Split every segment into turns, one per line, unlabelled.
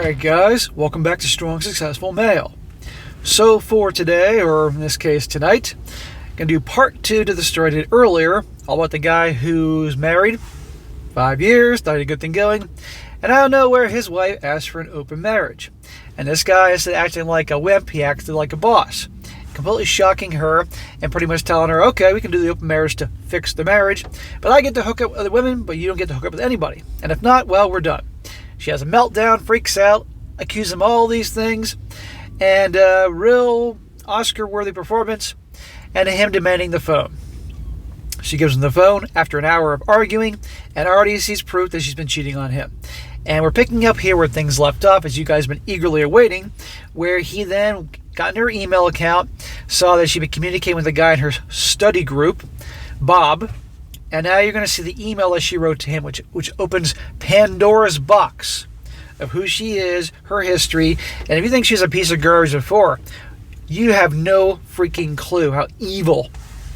Hey guys, welcome back to Strong Successful Male. So for today, or in this case tonight, I'm going to do part 2 to the story I did earlier, all about the guy who's married, 5 years, thought he had a good thing going, and out of nowhere his wife asked for an open marriage. And this guy, instead of acting like a wimp, he acted like a boss, completely shocking her and pretty much telling her, okay, we can do the open marriage to fix the marriage, but I get to hook up with other women, but you don't get to hook up with anybody. And if not, well, we're done. She has a meltdown, freaks out, accuses him of all these things, and a real Oscar-worthy performance, and him demanding the phone. She gives him the phone after an hour of arguing, and already sees proof that she's been cheating on him. And we're picking up here where things left off, as you guys have been eagerly awaiting, where he then got in her email account, saw that she'd been communicating with a guy in her study group, Bob, and now you're going to see the email that she wrote to him, which opens Pandora's box of who she is, her history, and if you think she's a piece of garbage before, you have no freaking clue how evil,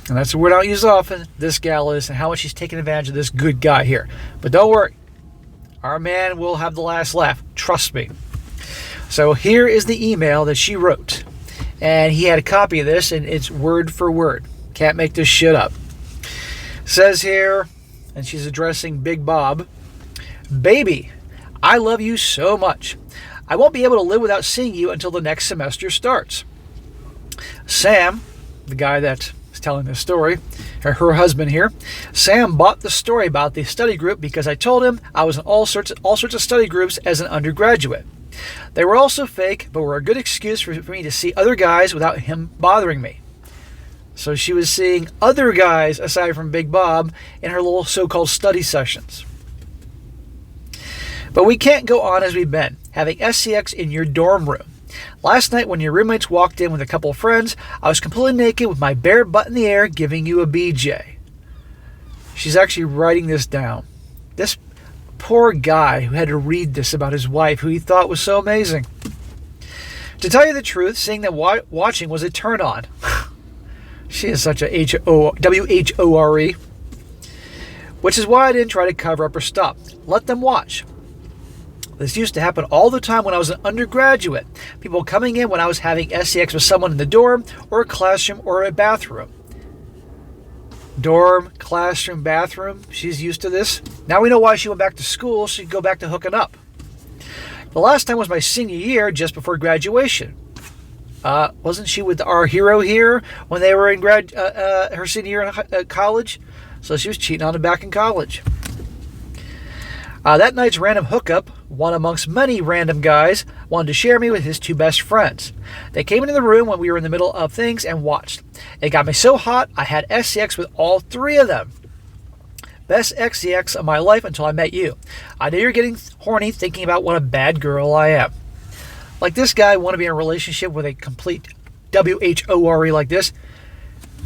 and that's a word I don't use often, this gal is, and how much she's taking advantage of this good guy here. But don't worry, our man will have the last laugh, trust me. So here is the email that she wrote, and he had a copy of this, and it's word for word. Can't make this shit up. Says here, and she's addressing Big Bob, "Baby, I love you so much. I won't be able to live without seeing you until the next semester starts. Sam," the guy that is telling this story, her husband here, "Sam bought the story about the study group because I told him I was in all sorts of study groups as an undergraduate. They were also fake, but were a good excuse for me to see other guys without him bothering me." So she was seeing other guys aside from Big Bob in her little so-called study sessions. "But we can't go on as we've been, having SCX in your dorm room. Last night when your roommates walked in with a couple of friends, I was completely naked with my bare butt in the air giving you a BJ." She's actually writing this down. This poor guy who had to read this about his wife, who he thought was so amazing. "To tell you the truth, seeing that watching was a turn-on." She is such a WHORE. "Which is why I didn't try to cover up or stop. Let them watch. This used to happen all the time when I was an undergraduate. People coming in when I was having SCX with someone in the dorm or a classroom or a bathroom." Dorm, classroom, bathroom. She's used to this. Now we know why she went back to school. She'd go back to hooking up. "The last time was my senior year, just before graduation." Wasn't she with our hero here when they were in her senior year in college? So she was cheating on him back in college. "That night's random hookup, one amongst many random guys, wanted to share me with his two best friends. They came into the room when we were in the middle of things and watched. It got me so hot, I had SCX with all three of them. Best XCX of my life until I met you. I know you're getting horny thinking about what a bad girl I am." Like, this guy want to be in a relationship with a complete WHORE like this.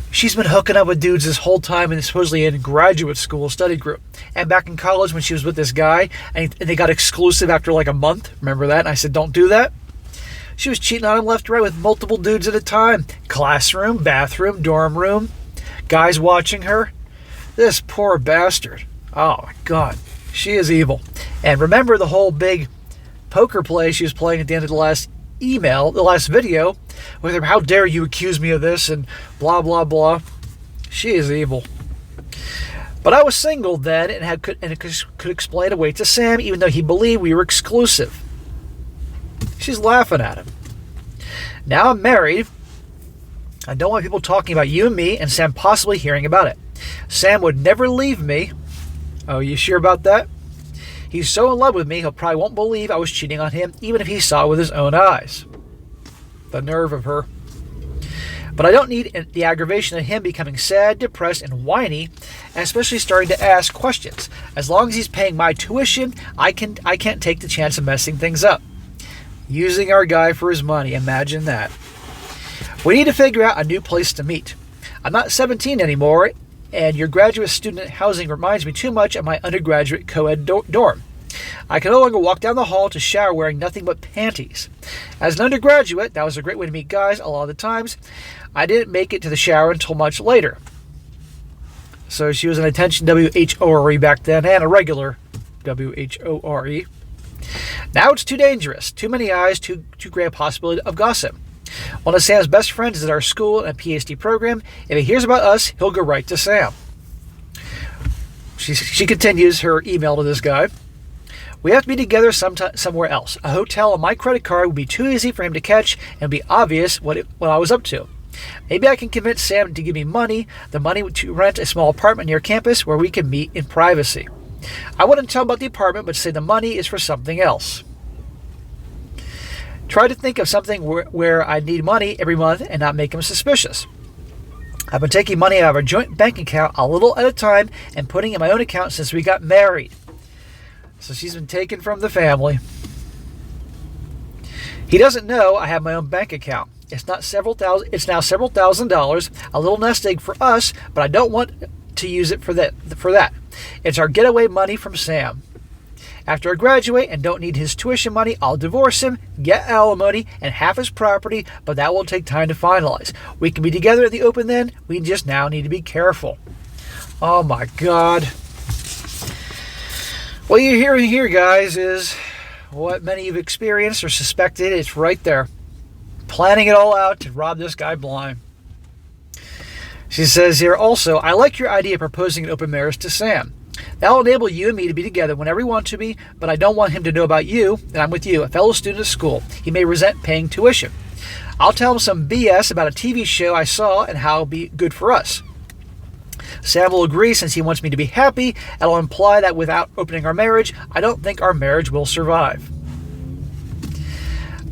She's been hooking up with dudes this whole time and supposedly in graduate school study group. And back in college when she was with this guy and they got exclusive after like a month. Remember that? And I said, don't do that. She was cheating on him left and right with multiple dudes at a time. Classroom, bathroom, dorm room. Guys watching her. This poor bastard. Oh my God. She is evil. And remember the whole big poker play she was playing at the end of the last video, with her, "How dare you accuse me of this," and blah, blah, blah. She is evil. "But I was single then and could explain away to Sam, even though he believed we were exclusive." She's laughing at him. "Now I'm married. I don't want people talking about you and me and Sam possibly hearing about it. Sam would never leave me." Oh, you sure about that? "He's so in love with me, he'll probably won't believe I was cheating on him, even if he saw it with his own eyes." The nerve of her. "But I don't need the aggravation of him becoming sad, depressed, and whiny, and especially starting to ask questions. As long as he's paying my tuition, I can't take the chance of messing things up." Using our guy for his money, imagine that. "We need to figure out a new place to meet. I'm not 17 anymore, and your graduate student housing reminds me too much of my undergraduate co-ed dorm. I can no longer walk down the hall to shower wearing nothing but panties. As an undergraduate, that was a great way to meet guys a lot of the times. I didn't make it to the shower until much later." So she was an attention WHORE back then and a regular WHORE. Now it's too dangerous. Too many eyes, too great a possibility of gossip. One of Sam's best friends is at our school in a PhD program. If he hears about us, he'll go right to Sam. She continues her email to this guy. We have to be together somewhere else. A hotel on my credit card would be too easy for him to catch and be obvious what I was up to. Maybe I can convince Sam to give me money, the money to rent a small apartment near campus where we can meet in privacy. I wouldn't tell him about the apartment, but say the money is for something else. Try to think of something where I need money every month and not make him suspicious. I've been taking money out of our joint bank account a little at a time and putting it in my own account since we got married. So she's been taken from the family. He doesn't know I have my own bank account. It's now several $1,000s, a little nest egg for us, but I don't want to use it for that. It's our getaway money from Sam. After I graduate and don't need his tuition money, I'll divorce him, get alimony, and half his property, but that will take time to finalize. We can be together in the open then. We just now need to be careful. Oh my God. What you're hearing here, guys, is what many have experienced or suspected. It's right there. Planning it all out to rob this guy blind. She says here also, I like your idea of proposing an open marriage to Sam. That will enable you and me to be together whenever we want to be, but I don't want him to know about you, and I'm with you, a fellow student at school. He may resent paying tuition. I'll tell him some BS about a TV show I saw and how it'll be good for us. Sam will agree since he wants me to be happy, and I'll imply that without opening our marriage, I don't think our marriage will survive.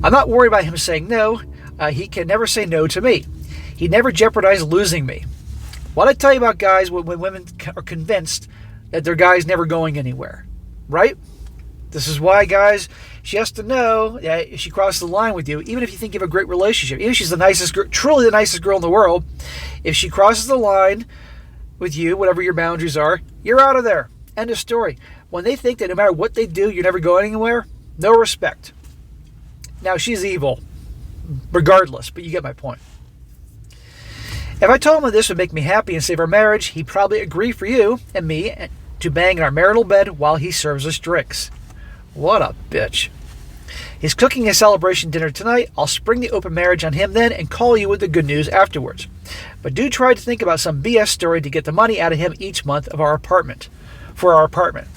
I'm not worried about him saying no. He can never say no to me. He'd never jeopardize losing me. What I tell you about guys when women are convinced that their guy's never going anywhere, right? This is why, guys, she has to know that if she crosses the line with you, even if you think you have a great relationship, even if she's the nicest girl, truly the nicest girl in the world, if she crosses the line with you, whatever your boundaries are, you're out of there. End of story. When they think that no matter what they do, you're never going anywhere, no respect. Now, she's evil, regardless, but you get my point. If I told him that this would make me happy and save our marriage, he'd probably agree for you and me to bang in our marital bed while he serves us drinks. What a bitch. He's cooking a celebration dinner tonight. I'll spring the open marriage on him then and call you with the good news afterwards. But do try to think about some BS story to get the money out of him each month for our apartment.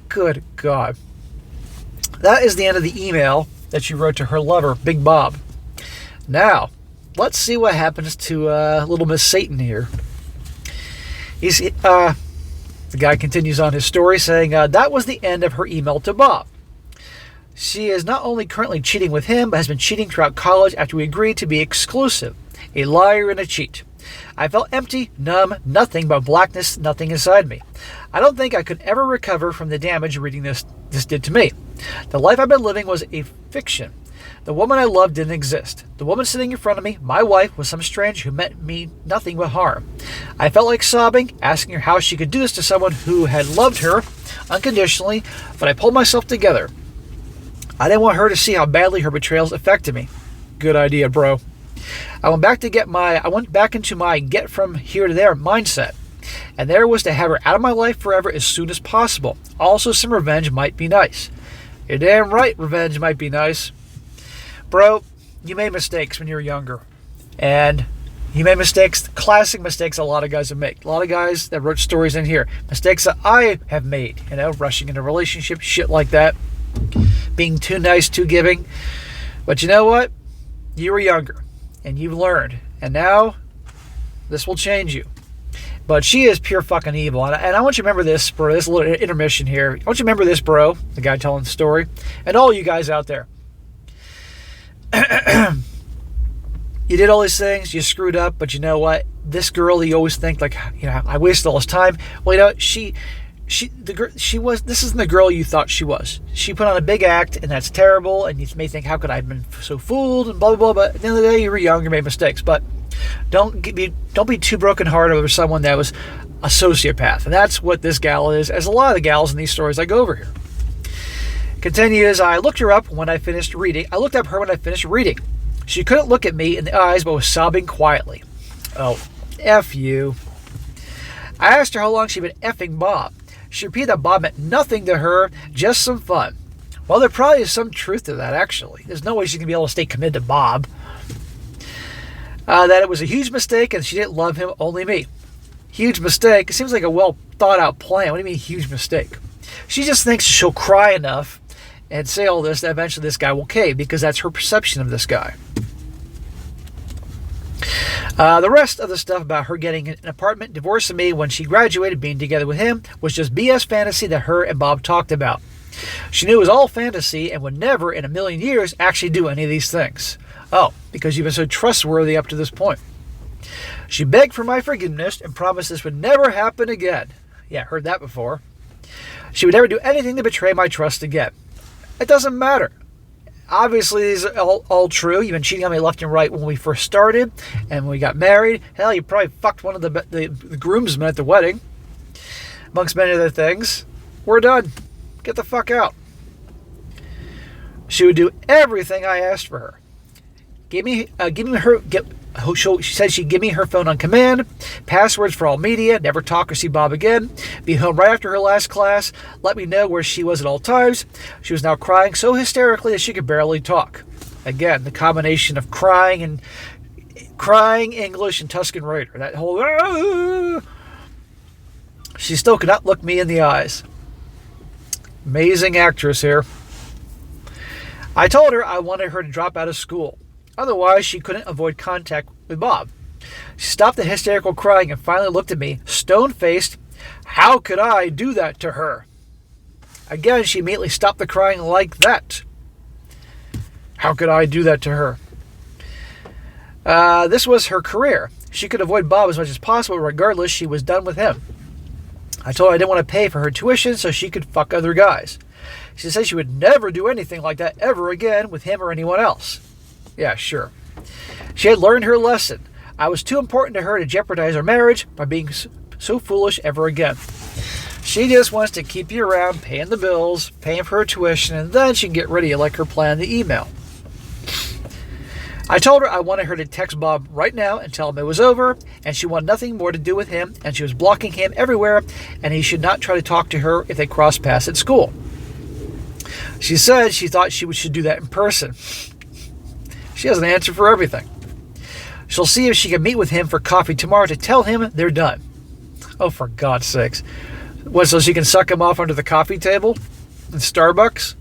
Good God. That is the end of the email that she wrote to her lover, Big Bob. Now, let's see what happens to little Miss Satan here. The guy continues on his story saying, that was the end of her email to Bob. She is not only currently cheating with him, but has been cheating throughout college after we agreed to be exclusive. A liar and a cheat. I felt empty, numb, nothing but blackness, nothing inside me. I don't think I could ever recover from the damage reading this did to me. The life I've been living was a fiction. The woman I loved didn't exist. The woman sitting in front of me, my wife, was some stranger who meant me nothing but harm. I felt like sobbing, asking her how she could do this to someone who had loved her unconditionally, but I pulled myself together. I didn't want her to see how badly her betrayals affected me. Good idea, bro. I went back into my get from here to there mindset, and there was to have her out of my life forever as soon as possible. Also, some revenge might be nice. You're damn right, revenge might be nice. Bro, you made mistakes when you were younger. And you made mistakes, classic mistakes a lot of guys have made. A lot of guys that wrote stories in here. Mistakes that I have made. Rushing into a relationship, shit like that. Being too nice, too giving. But you know what? You were younger. And you've learned. And now, this will change you. But she is pure fucking evil. And I want you to remember this, bro. This little intermission here. I want you to remember this, bro. The guy telling the story. And all you guys out there. You did all these things, you screwed up, but you know what? This girl, you always think like, I wasted all this time. Well, this isn't the girl you thought she was. She put on a big act, and that's terrible. And you may think, how could I have been so fooled and blah blah blah. But at the end of the day, you were young, you made mistakes. But don't be too brokenhearted over someone that was a sociopath, and that's what this gal is. As a lot of the gals in these stories I go over here. Continues, I looked her up when I finished reading. I looked up her when I finished reading. She couldn't look at me in the eyes, but was sobbing quietly. Oh, F you. I asked her how long she'd been effing Bob. She repeated that Bob meant nothing to her, just some fun. Well, there probably is some truth to that, actually. There's no way she's going to be able to stay committed to Bob. That it was a huge mistake and she didn't love him, only me. Huge mistake? It seems like a well thought out plan. What do you mean, huge mistake? She just thinks she'll cry enough and say all this that eventually this guy will cave, because that's her perception of this guy. The rest of the stuff about her getting an apartment, divorcing me when she graduated, being together with him, was just BS fantasy that her and Bob talked about. She knew it was all fantasy and would never in a million years actually do any of these things. Oh, because you've been so trustworthy up to this point. She begged for my forgiveness and promised this would never happen again. Yeah, heard that before. She would never do anything to betray my trust again. It doesn't matter. Obviously, these are all true. You've been cheating on me left and right when we first started, and when we got married. Hell, you probably fucked one of the groomsmen at the wedding, amongst many other things. We're done. Get the fuck out. She would do everything I asked for her. She said she'd give me her phone on command, passwords for all media, never talk or see Bob again, be home right after her last class, let me know where she was at all times. She was now crying so hysterically that she could barely talk. Again, the combination of crying, English, and Tuscan Raider. That whole... She still could not look me in the eyes. Amazing actress here. I told her I wanted her to drop out of school. Otherwise, she couldn't avoid contact with Bob. She stopped the hysterical crying and finally looked at me, stone-faced. How could I do that to her? Again, she immediately stopped the crying like that. How could I do that to her? This was her career. She could avoid Bob as much as possible. Regardless, she was done with him. I told her I didn't want to pay for her tuition so she could fuck other guys. She said she would never do anything like that ever again with him or anyone else. Yeah, sure. She had learned her lesson. I was too important to her to jeopardize our marriage by being so foolish ever again. She just wants to keep you around, paying the bills, paying for her tuition, and then she can get rid of you like her plan in the email. I told her I wanted her to text Bob right now and tell him it was over, and she wanted nothing more to do with him, and she was blocking him everywhere, and he should not try to talk to her if they crossed paths at school. She said she thought she should do that in person. She has an answer for everything. She'll see if she can meet with him for coffee tomorrow to tell him they're done. Oh, for God's sakes. What, so she can suck him off under the coffee table in Starbucks?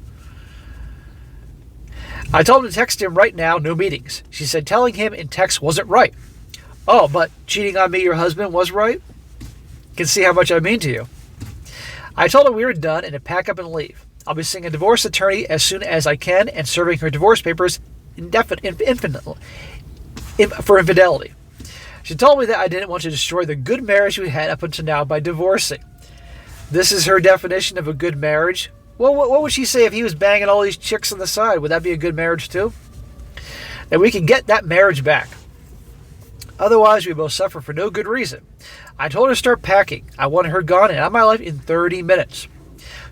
I told him to text him right now, no meetings. She said telling him in text wasn't right. Oh, but cheating on me, your husband, was right? You can see how much I mean to you. I told her we were done and to pack up and leave. I'll be seeing a divorce attorney as soon as I can and serving her divorce papers for infidelity. She told me that I didn't want to destroy the good marriage we had up until now by divorcing. This is her definition of a good marriage. Well, what would she say if he was banging all these chicks on the side? Would that be a good marriage too? And we can get that marriage back. Otherwise, we both suffer for no good reason. I told her to start packing. I wanted her gone and out of my life in 30 minutes.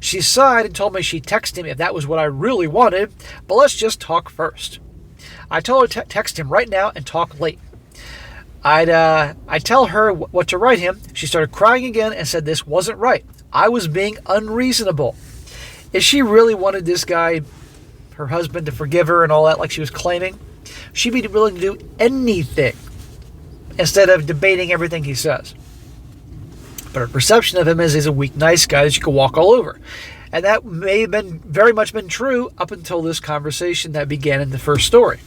She sighed and told me she'd text him if that was what I really wanted, but let's just talk first. I told her to text him right now and talk late. I'd tell her what to write him. She started crying again and said this wasn't right. I was being unreasonable. If she really wanted this guy, her husband, to forgive her and all that like she was claiming, she'd be willing to do anything instead of debating everything he says. But her perception of him is he's a weak, nice guy that she could walk all over. And that may have been very much been true up until this conversation that began in the first story.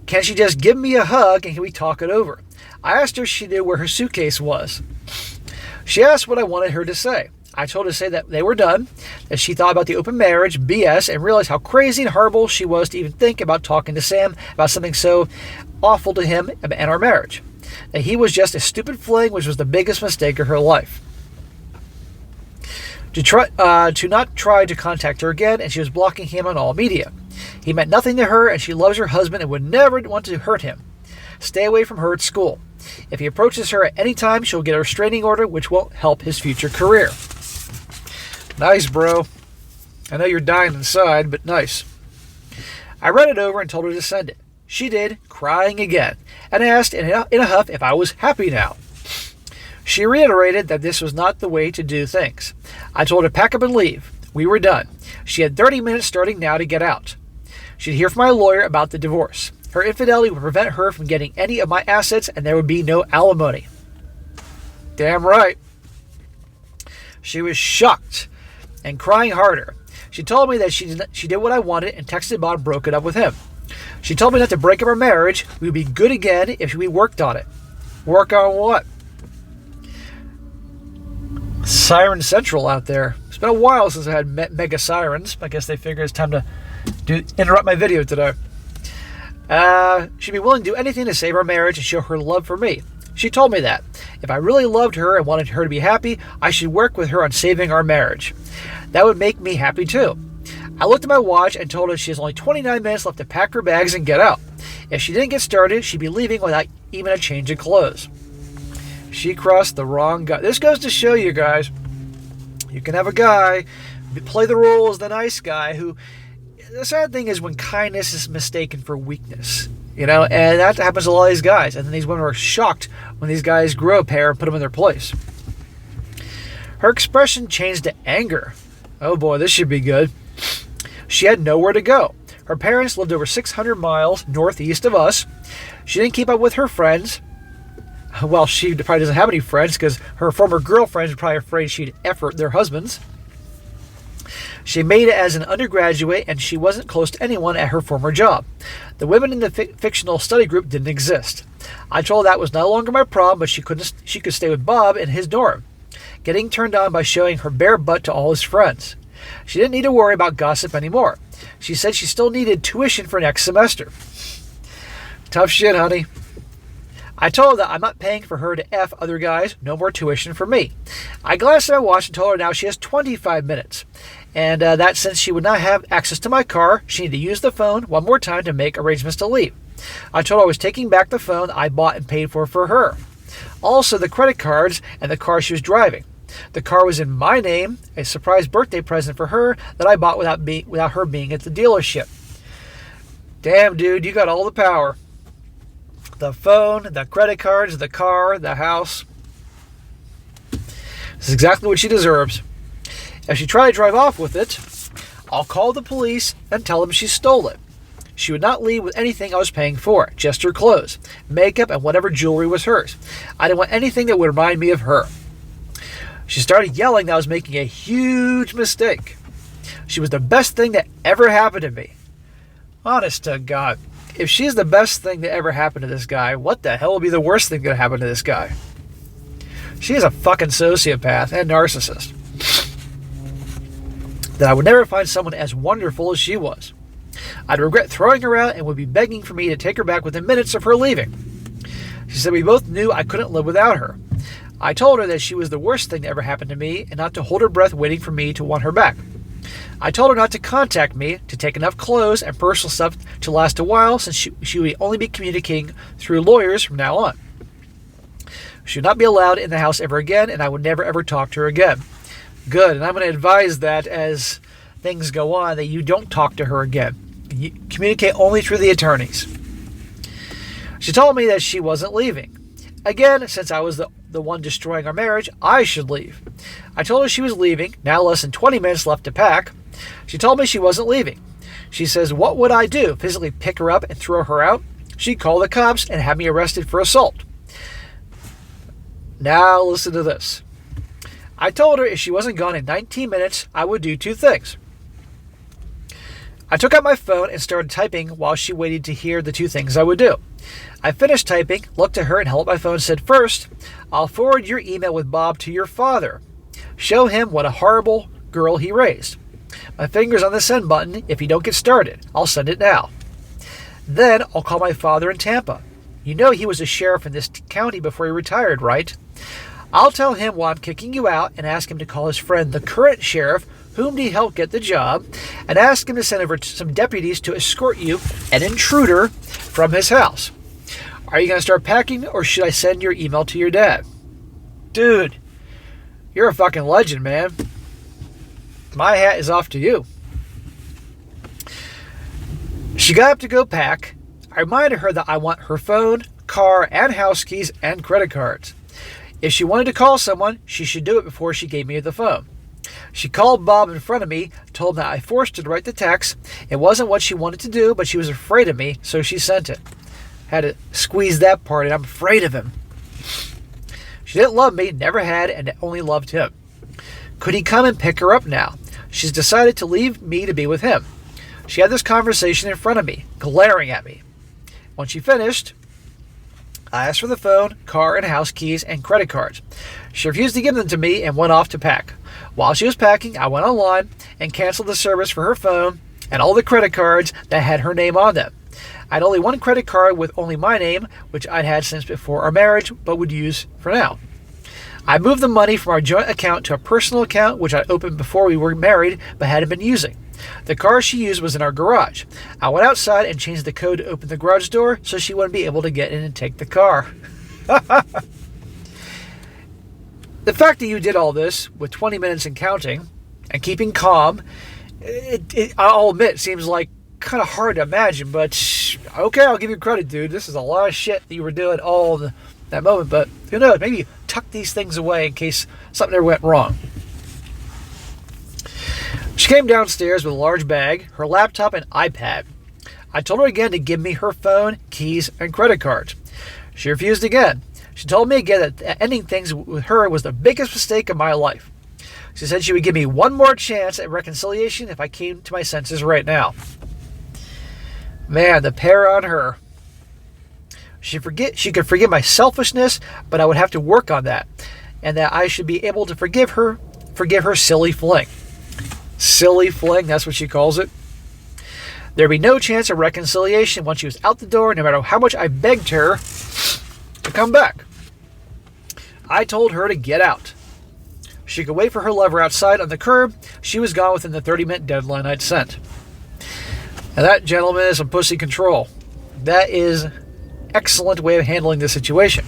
Can she just give me a hug and can we talk it over? I asked her if she knew where her suitcase was. She asked what I wanted her to say. I told her to say that they were done, that she thought about the open marriage, BS, and realized how crazy and horrible she was to even think about talking to Sam about something so awful to him and our marriage. That he was just a stupid fling, which was the biggest mistake of her life. To not try to contact her again, and she was blocking him on all media. He meant nothing to her, and she loves her husband and would never want to hurt him. Stay away from her at school. If he approaches her at any time, she'll get a restraining order, which won't help his future career. Nice, bro. I know you're dying inside, but nice. I read it over and told her to send it. She did, crying again, and asked in a huff if I was happy now. She reiterated that this was not the way to do things. I told her to pack up and leave. We were done. She had 30 minutes starting now to get out. She'd hear from my lawyer about the divorce. Her infidelity would prevent her from getting any of my assets, and there would be no alimony. Damn right. She was shocked and crying harder. She told me that she did what I wanted and texted Bob and broke it up with him. She told me not to break up our marriage. We would be good again if we worked on it. Work on what? Siren Central out there. It's been a while since I had mega sirens. I guess they figure it's time to interrupt my video today. She'd be willing to do anything to save our marriage and show her love for me. She told me that if I really loved her and wanted her to be happy, I should work with her on saving our marriage. That would make me happy too. I looked at my watch and told her she has only 29 minutes left to pack her bags and get out. If she didn't get started, she'd be leaving without even a change of clothes. She crossed the wrong guy. This goes to show you guys, you can have a guy play the role as the nice guy who, the sad thing is when kindness is mistaken for weakness. And that happens to a lot of these guys. And then these women are shocked when these guys grow a pair and put them in their place. Her expression changed to anger. Oh boy, this should be good. She had nowhere to go. Her parents lived over 600 miles northeast of us. She didn't keep up with her friends. Well, she probably doesn't have any friends because her former girlfriends were probably afraid she'd effort their husbands. She made it as an undergraduate, and she wasn't close to anyone at her former job. The women in the fictional study group didn't exist. I told her that was no longer my problem, but she could stay with Bob in his dorm, getting turned on by showing her bare butt to all his friends. She didn't need to worry about gossip anymore. She said she still needed tuition for next semester. Tough shit, honey. I told her that I'm not paying for her to F other guys. No more tuition for me. I glanced at my watch and told her now she has 25 minutes. And that since she would not have access to my car, she needed to use the phone one more time to make arrangements to leave. I told her I was taking back the phone I bought and paid for her. Also the credit cards and the car she was driving. The car was in my name, a surprise birthday present for her that I bought without her being at the dealership. Damn, dude, you got all the power. The phone, the credit cards, the car, the house. This is exactly what she deserves. If she tried to drive off with it, I'll call the police and tell them she stole it. She would not leave with anything I was paying for, just her clothes, makeup, and whatever jewelry was hers. I didn't want anything that would remind me of her. She started yelling that I was making a huge mistake. She was the best thing that ever happened to me. Honest to God, if she's the best thing that ever happened to this guy, what the hell will be the worst thing that happened to this guy? She is a fucking sociopath and narcissist. That I would never find someone as wonderful as she was. I'd regret throwing her out and would be begging for me to take her back within minutes of her leaving. She said we both knew I couldn't live without her. I told her that she was the worst thing that ever happened to me and not to hold her breath waiting for me to want her back. I told her not to contact me, to take enough clothes and personal stuff to last a while since she would only be communicating through lawyers from now on. She would not be allowed in the house ever again and I would never ever talk to her again. Good, and I'm going to advise that as things go on that you don't talk to her again. You communicate only through the attorneys. She told me that she wasn't leaving. Again, since I was the one destroying our marriage, I should leave. I told her she was leaving, now less than 20 minutes left to pack. She told me she wasn't leaving. She says, what would I do? Physically pick her up and throw her out? She'd call the cops and have me arrested for assault. Now listen to this. I told her if she wasn't gone in 19 minutes, I would do two things. I took out my phone and started typing while she waited to hear the two things I would do. I finished typing, looked at her and held up my phone and said, first, I'll forward your email with Bob to your father. Show him what a horrible girl he raised. My finger's on the send button if you don't get started. I'll send it now. Then I'll call my father in Tampa. You know he was a sheriff in this county before he retired, right? I'll tell him why I'm kicking you out and ask him to call his friend, the current sheriff, whom he helped get the job, and ask him to send over some deputies to escort you, an intruder, from his house. Are you going to start packing, or should I send your email to your dad? Dude, you're a fucking legend, man. My hat is off to you. She got up to go pack. I reminded her that I want her phone, car, and house keys, and credit cards. If she wanted to call someone, she should do it before she gave me the phone. She called Bob in front of me, told him that I forced her to write the text. It wasn't what she wanted to do, but she was afraid of me, so she sent it. Had to squeeze that part in. I'm afraid of him. She didn't love me, never had, and only loved him. Could he come and pick her up now? She's decided to leave me to be with him. She had this conversation in front of me, glaring at me. When she finished, I asked for the phone, car, and house keys, and credit cards. She refused to give them to me and went off to pack. While she was packing, I went online and canceled the service for her phone and all the credit cards that had her name on them. I had only one credit card with only my name, which I'd had since before our marriage, but would use for now. I moved the money from our joint account to a personal account, which I opened before we were married, but hadn't been using. The car she used was in our garage. I went outside and changed the code to open the garage door so she wouldn't be able to get in and take the car. The fact that you did all this with 20 minutes and counting and keeping calm, I'll admit, seems like kind of hard to imagine, but okay, I'll give you credit, dude. This is a lot of shit that you were doing all that moment, but who knows? Maybe you tuck these things away in case something ever went wrong. She came downstairs with a large bag, her laptop, and iPad. I told her again to give me her phone, keys, and credit cards. She refused again. She told me again that ending things with her was the biggest mistake of my life. She said she would give me one more chance at reconciliation if I came to my senses right now. Man, the pear on her. She could forgive my selfishness, but I would have to work on that, and that I should be able to forgive her silly fling. Silly fling, that's what she calls it. There'd be no chance of reconciliation once she was out the door, no matter how much I begged her to come back. I told her to get out. She could wait for her lover outside on the curb. She was gone within the 30-minute deadline I'd sent. Now that, gentleman, is some pussy control. That is excellent way of handling the situation.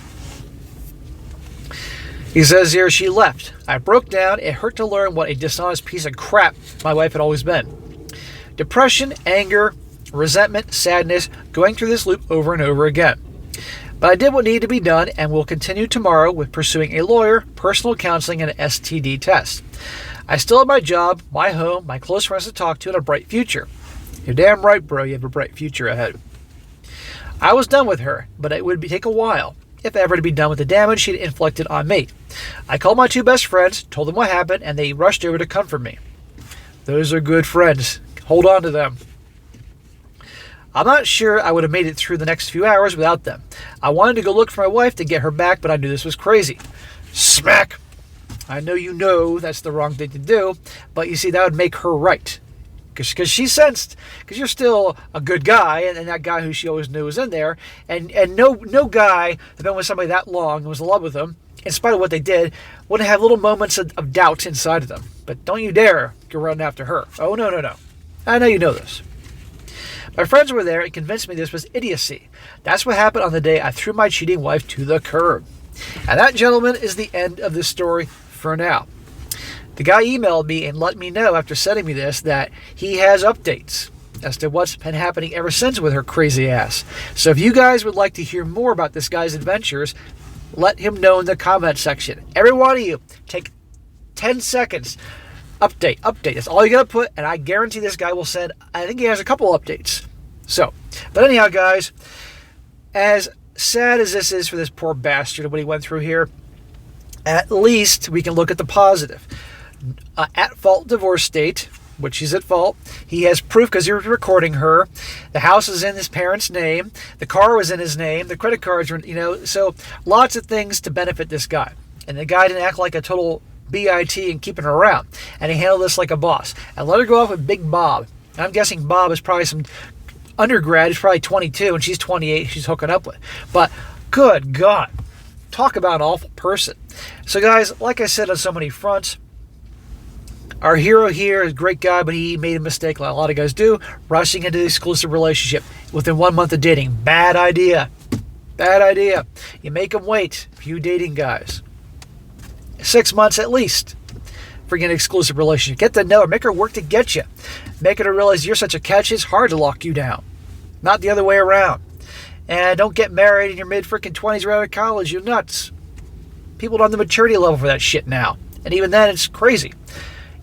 He says here, she left. I broke down. It hurt to learn what a dishonest piece of crap my wife had always been. Depression, anger, resentment, sadness, going through this loop over and over again. But I did what needed to be done and will continue tomorrow with pursuing a lawyer, personal counseling, and an STD test. I still have my job, my home, my close friends to talk to, and a bright future. You're damn right, bro. You have a bright future ahead. I was done with her, but it would take a while, if ever, to be done with the damage she'd inflicted on me. I called my two best friends, told them what happened, and they rushed over to comfort me. Those are good friends. Hold on to them. I'm not sure I would have made it through the next few hours without them. I wanted to go look for my wife to get her back, but I knew this was crazy. Smack! I know you know that's the wrong thing to do, but you see, that would make her right. Because she sensed, because you're still a good guy, and that guy who she always knew was in there, and no guy had been with somebody that long and was in love with them, in spite of what they did, wouldn't have little moments of doubt inside of them. But don't you dare go running after her. Oh, no. I know you know this. My friends were there and convinced me this was idiocy. That's what happened on the day I threw my cheating wife to the curb. And that, gentlemen, is the end of this story for now. The guy emailed me and let me know after sending me this that he has updates as to what's been happening ever since with her crazy ass. So if you guys would like to hear more about this guy's adventures, let him know in the comment section. Every one of you, take 10 seconds. Update. That's all you got to put, and I guarantee this guy will send, I think he has a couple updates. So, but anyhow, guys, as sad as this is for this poor bastard and what he went through here, at least we can look at the positive. At-fault divorce state, which he's at fault. He has proof because he was recording her. The house is in his parents' name. The car was in his name. The credit cards were, so lots of things to benefit this guy. And the guy didn't act like a total BIT and keeping her around. And he handled this like a boss. And let her go off with Big Bob. And I'm guessing Bob is probably some undergrad. He's probably 22 and she's 28. She's hooking up with. But good God. Talk about an awful person. So guys, like I said on so many fronts, our hero here is a great guy, but he made a mistake like a lot of guys do, rushing into the exclusive relationship within 1 month of dating. Bad idea. You make them wait, few dating guys. 6 months at least for an exclusive relationship. Get to know her. Make her work to get you. Make her realize you're such a catch, it's hard to lock you down. Not the other way around. And don't get married in your mid-freaking-20s right out of college. You're nuts. People don't have the maturity level for that shit now. And even then, it's crazy.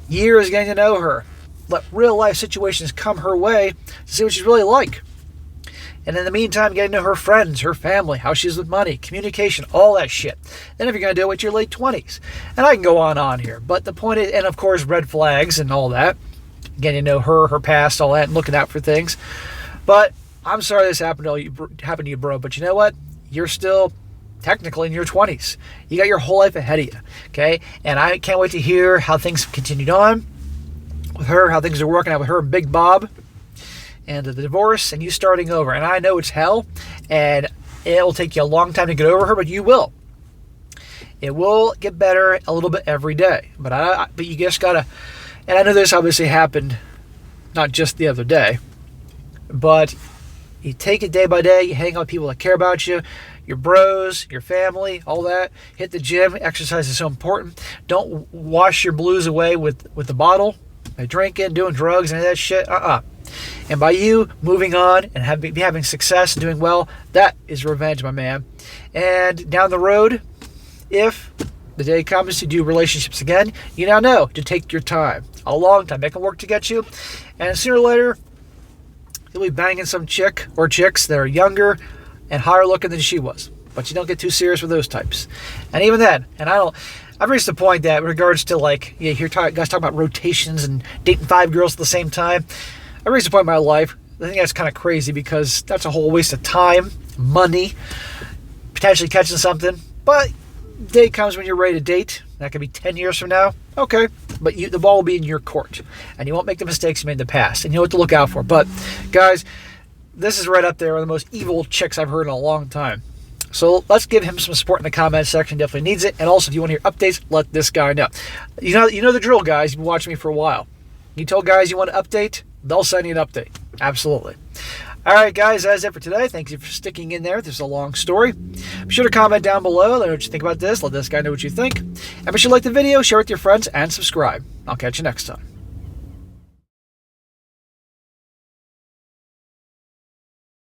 years getting to know her. Let real life situations come her way to see what she's really like. And in the meantime, getting to know her friends, her family, how she's with money, communication, all that shit. Then if you're going to do it with your late 20s. And I can go on here. But the point is, and of course, red flags and all that. Getting to know her, her past, all that, and looking out for things. But I'm sorry this happened to you, bro. But you know what? You're still technically in your 20s. You got your whole life ahead of you. Okay? And I can't wait to hear how things have continued on with her, how things are working out with her and Big Bob, and the divorce, and you starting over. And I know it's hell, and it will take you a long time to get over her, but you will. It will get better a little bit every day. But you just gotta, and I know this obviously happened not just the other day, but you take it day by day, you hang out with people that care about you, your bros, your family, all that. Hit the gym. Exercise is so important. Don't wash your blues away with the bottle, by drinking, doing drugs, and that shit. And by you moving on and having success and doing well, that is revenge, my man. And down the road, if the day comes to do relationships again, you now know to take your time. A long time. Make them work to get you. And sooner or later, you'll be banging some chick or chicks that are younger and higher looking than she was. But you don't get too serious with those types. And even then, I've reached the point that in regards to you hear guys talking about rotations and dating 5 girls at the same time. I've reached a point in my life, I think that's kind of crazy because that's a whole waste of time, money, potentially catching something. But the day comes when you're ready to date. That could be 10 years from now. Okay. But the ball will be in your court. And you won't make the mistakes you made in the past. And you know what to look out for. But, guys, this is right up there with the most evil chicks I've heard in a long time. So let's give him some support in the comment section. Definitely needs it. And also, if you want to hear updates, let this guy know. You know the drill, guys. You've been watching me for a while. You tell guys you want an update, they'll send you an update. Absolutely. All right, guys, that's it for today. Thank you for sticking in there. This is a long story. Be sure to comment down below. Let me know what you think about this. Let this guy know what you think. And be sure to like the video, share it with your friends, and subscribe. I'll catch you next time.